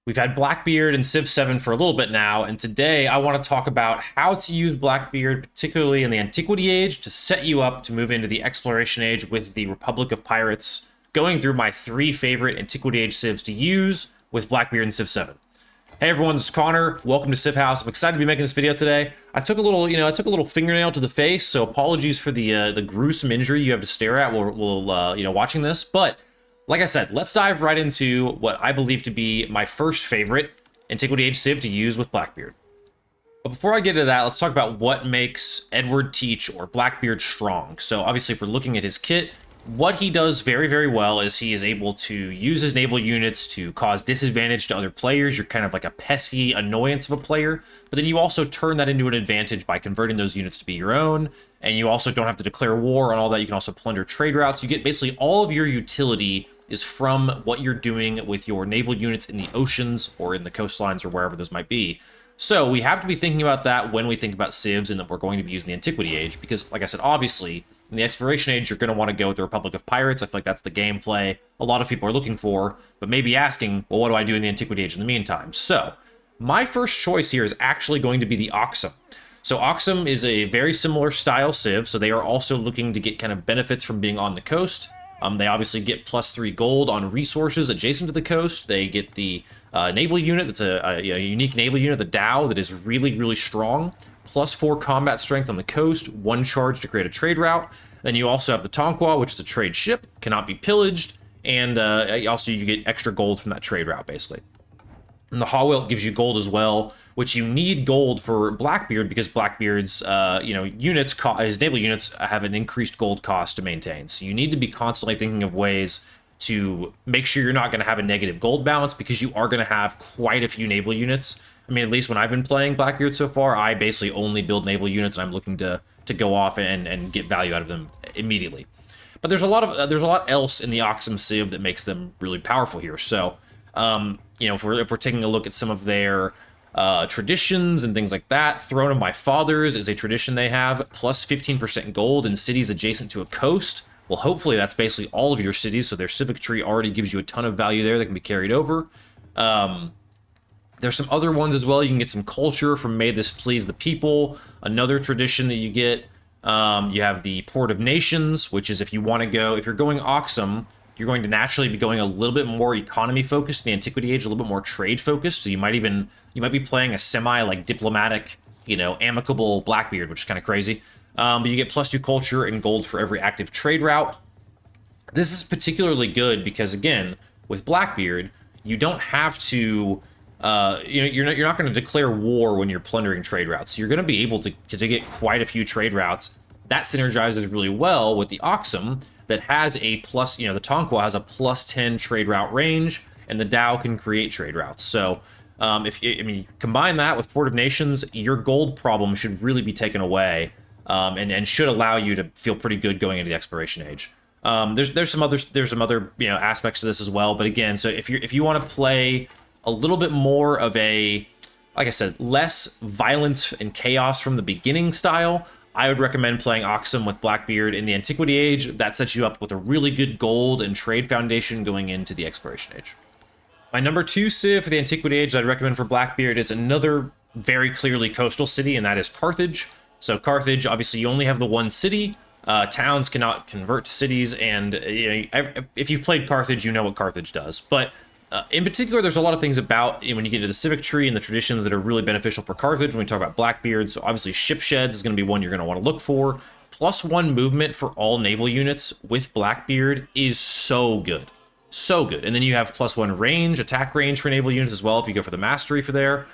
We've had Blackbeard and Civ 7 for a little bit now, and today I want to talk about how to use Blackbeard, particularly in the Antiquity Age, to set you up to move into the Exploration Age with the Republic of Pirates, going through my 3 favorite Antiquity Age Civs to use with Blackbeard and Civ 7. Hey everyone, this is Connor. Welcome to Civ Haus. I'm excited to be making this video today. I took a little fingernail to the face, so apologies for the gruesome injury you have to stare at while watching this, but like I said, let's dive right into what I believe to be my first favorite Antiquity Age Civ to use with Blackbeard. But before I get into that, let's talk about what makes Edward Teach or Blackbeard strong. So obviously, if we're looking at his kit, what he does very, very well is he is able to use his naval units to cause disadvantage to other players. You're kind of like a pesky annoyance of a player, but then you also turn that into an advantage by converting those units to be your own, and you also don't have to declare war and all that. You can also plunder trade routes. You get basically all of your utility is from what you're doing with your naval units in the oceans or in the coastlines or wherever those might be. So we have to be thinking about that when we think about civs and that we're going to be using the Antiquity Age, because like I said, obviously in the Exploration Age, you're going to want to go with the Republic of Pirates. I feel like that's the gameplay a lot of people are looking for, but maybe asking, well, what do I do in the Antiquity Age in the meantime? So my first choice here is actually going to be the Aksum. So Aksum is a very similar style civ, so they are also looking to get kind of benefits from being on the coast. They obviously get +3 gold on resources adjacent to the coast. They get the naval unit that's a unique naval unit, the Dow, that is really, really strong. +4 combat strength on the coast, 1 charge to create a trade route. Then you also have the Tonga, which is a trade ship, cannot be pillaged, and also you get extra gold from that trade route, basically. And the Haus gives you gold as well, which you need gold for Blackbeard because Blackbeard's units, his naval units have an increased gold cost to maintain. So you need to be constantly thinking of ways to make sure you're not going to have a negative gold balance, because you are going to have quite a few naval units. I mean, at least when I've been playing Blackbeard so far, I basically only build naval units, and I'm looking to go off and get value out of them immediately. But there's a lot else in the Aksum Civ that makes them really powerful here. So if we're taking a look at some of their traditions and things like that, Throne of My Fathers is a tradition they have, plus 15% gold in cities adjacent to a coast. Well, hopefully that's basically all of your cities, so their civic tree already gives you a ton of value there that can be carried over. There's some other ones as well. You can get some culture from May This Please the People, another tradition that you get. You have the Port of Nations, which is if you're going Aksum, you're going to naturally be going a little bit more economy focused in the Antiquity Age, a little bit more trade focused. So you might be playing a semi like diplomatic, amicable Blackbeard, which is kind of crazy. But you get +2 culture and gold for every active trade route. This is particularly good because, again, with Blackbeard, you don't have to, you're not going to declare war when you're plundering trade routes. So you're going to be able to get quite a few trade routes. That synergizes really well with the Aksum that has a the Tonga has a +10 trade route range, and the Dow can create trade routes. So if you combine that with Port of Nations, your gold problem should really be taken away, and should allow you to feel pretty good going into the Exploration Age. There's some other aspects to this as well, but again, so if you want to play a little bit more of a, like I said, less violence and chaos from the beginning style, I would recommend playing Aksum with Blackbeard in the Antiquity Age. That sets you up with a really good gold and trade foundation going into the Exploration Age. My number 2 civ for the Antiquity Age that I'd recommend for Blackbeard is another very clearly coastal city, and that is Carthage. So Carthage, obviously you only have the one city. Towns cannot convert to cities, and if you've played Carthage, you know what Carthage does. But in particular, there's a lot of things about when you get into the civic tree and the traditions that are really beneficial for Carthage when we talk about Blackbeard. So obviously ship sheds is going to be one you're going to want to look for. +1 movement for all naval units with Blackbeard is so good. So good. And then you have +1 range, attack range for naval units as well if you go for the mastery for there.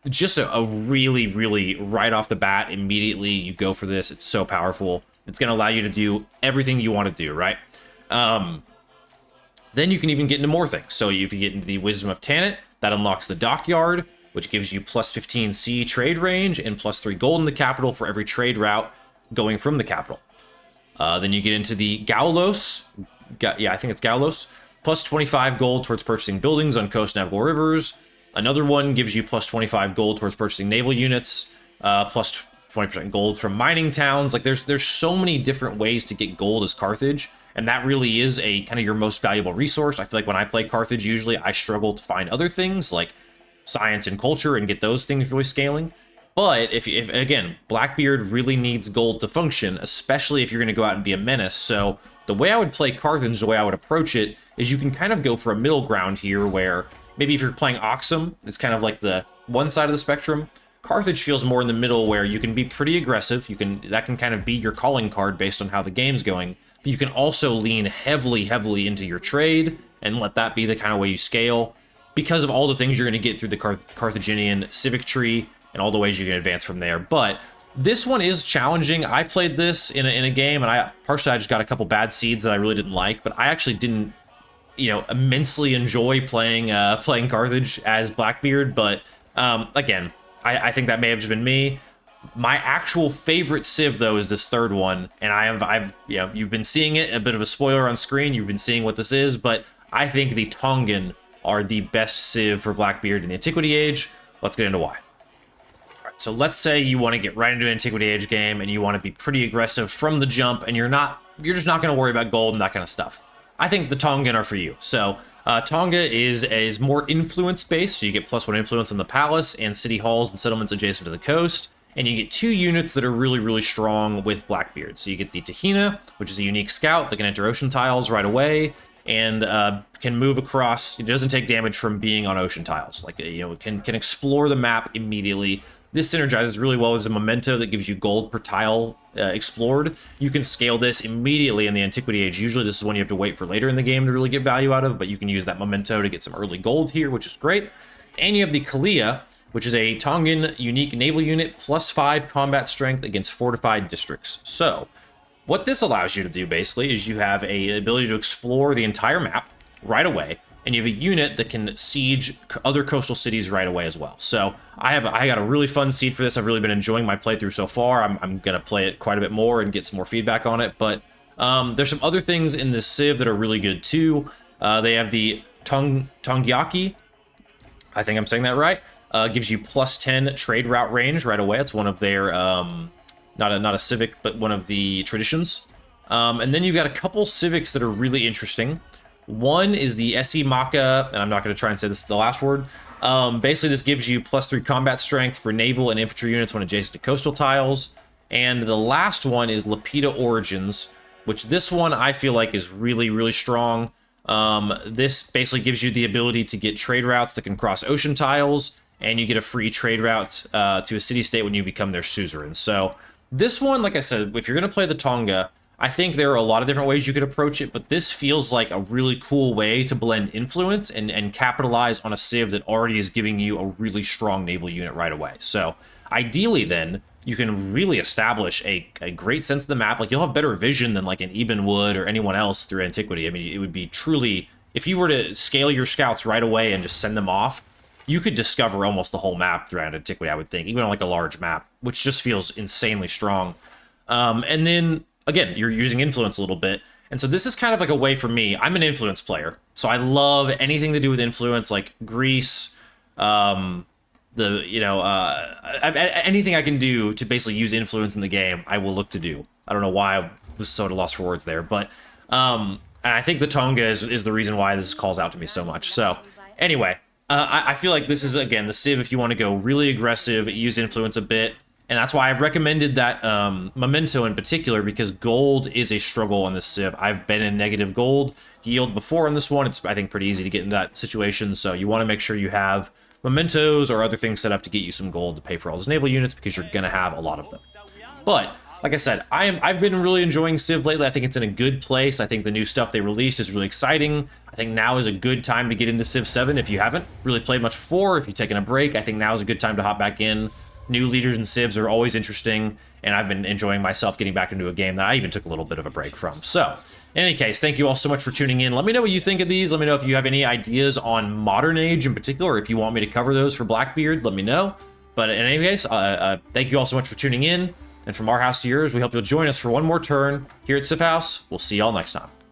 Just a really, really right off the bat, immediately you go for this. It's so powerful. It's going to allow you to do everything you want to do, right? Then you can even get into more things. So if you get into the Wisdom of Tanit, that unlocks the Dockyard, which gives you +15 sea trade range and +3 gold in the capital for every trade route going from the capital. Then you get into the Gaulos. I think it's Gaulos. +25 gold towards purchasing buildings on coast navigable rivers. Another one gives you +25 gold towards purchasing naval units, plus 20% gold from mining towns. Like there's so many different ways to get gold as Carthage, and that really is a kind of your most valuable resource. I feel like when I play Carthage, usually I struggle to find other things like science and culture and get those things really scaling. But if again, Blackbeard really needs gold to function, especially if you're going to go out and be a menace. So the way I would play Carthage, the way I would approach it, is you can kind of go for a middle ground here where maybe if you're playing Aksum, it's kind of like the one side of the spectrum. Carthage feels more in the middle where you can be pretty aggressive. That can kind of be your calling card based on how the game's going. But you can also lean heavily into your trade and let that be the kind of way you scale because of all the things you're going to get through the Carthaginian civic tree and all the ways you can advance from there. But this one is challenging. I played this in a game, and I just got a couple bad seeds that I really didn't like, but I actually didn't, immensely enjoy playing Carthage as Blackbeard. But again, I think that may have just been me. My actual favorite civ, though, is this third one, and you've been seeing it, a bit of a spoiler on screen. You've been seeing what this is, but I think the Tongan are the best civ for Blackbeard in the Antiquity Age. Let's get into why. So let's say you want to get right into an Antiquity Age game and you want to be pretty aggressive from the jump, and you're just not going to worry about gold and that kind of stuff. I think the Tongan are for you. So Tonga is more influence based, so you get +1 influence in the palace and city halls and settlements adjacent to the coast, and you get 2 units that are really strong with Blackbeard. So you get the Tahina, which is a unique scout that can enter ocean tiles right away and can move across. It doesn't take damage from being on ocean tiles. Like, can explore the map immediately. This synergizes really well as a memento that gives you gold per tile explored. You can scale this immediately in the Antiquity Age. Usually this is one you have to wait for later in the game to really get value out of, but you can use that memento to get some early gold here, which is great. And you have the Kalia, which is a Tongan unique naval unit, +5 combat strength against fortified districts. So what this allows you to do basically is you have an ability to explore the entire map right away, and you have a unit that can siege other coastal cities right away as well. So I got a really fun seed for this. I've really been enjoying my playthrough so far. I'm going to play it quite a bit more and get some more feedback on it. But there's some other things in this civ that are really good too. They have the Tongyaki. I think I'm saying that right. Gives you +10 trade route range right away. It's one of their, not a civic, but one of the traditions. And then you've got a couple civics that are really interesting. One is the Esi Maka, and I'm not going to try and say this is the last word. Basically, this gives you +3 combat strength for naval and infantry units when adjacent to coastal tiles. And the last one is Lapita Origins, which this one I feel like is really strong. This basically gives you the ability to get trade routes that can cross ocean tiles, and you get a free trade route to a city-state when you become their suzerain. So this one, like I said, if you're going to play the Tonga, I think there are a lot of different ways you could approach it, but this feels like a really cool way to blend influence and capitalize on a civ that already is giving you a really strong naval unit right away. So ideally then, you can really establish a great sense of the map. Like, you'll have better vision than like an Eben would or anyone else through Antiquity. I mean, it would be truly, if you were to scale your scouts right away and just send them off, you could discover almost the whole map throughout Antiquity, I would think, even on like a large map, which just feels insanely strong. And then again, you're using influence a little bit. And so this is kind of like a way for me. I'm an influence player, so I love anything to do with influence, like Greece, anything I can do to basically use influence in the game, I will look to do. I don't know why I was so at a loss for words there, but and I think the Tonga is the reason why this calls out to me so much. So anyway, I feel like this is, again, the civ if you want to go really aggressive, use influence a bit. And that's why I've recommended that memento in particular, because gold is a struggle on this civ. I've been in negative gold yield before on this one. It's, I think, pretty easy to get in that situation. So you want to make sure you have mementos or other things set up to get you some gold to pay for all those naval units, because you're going to have a lot of them. But like I said, I've been really enjoying Civ lately. I think it's in a good place. I think the new stuff they released is really exciting. I think now is a good time to get into Civ 7 if you haven't really played much before. If you've taken a break, I think now is a good time to hop back in. New leaders and Civs are always interesting, and I've been enjoying myself getting back into a game that I even took a little bit of a break from. So, in any case, thank you all so much for tuning in. Let me know what you think of these. Let me know if you have any ideas on Modern Age in particular, or if you want me to cover those for Blackbeard, let me know. But in any case, thank you all so much for tuning in. And from our house to yours, we hope you'll join us for one more turn here at Civ House. We'll see y'all next time.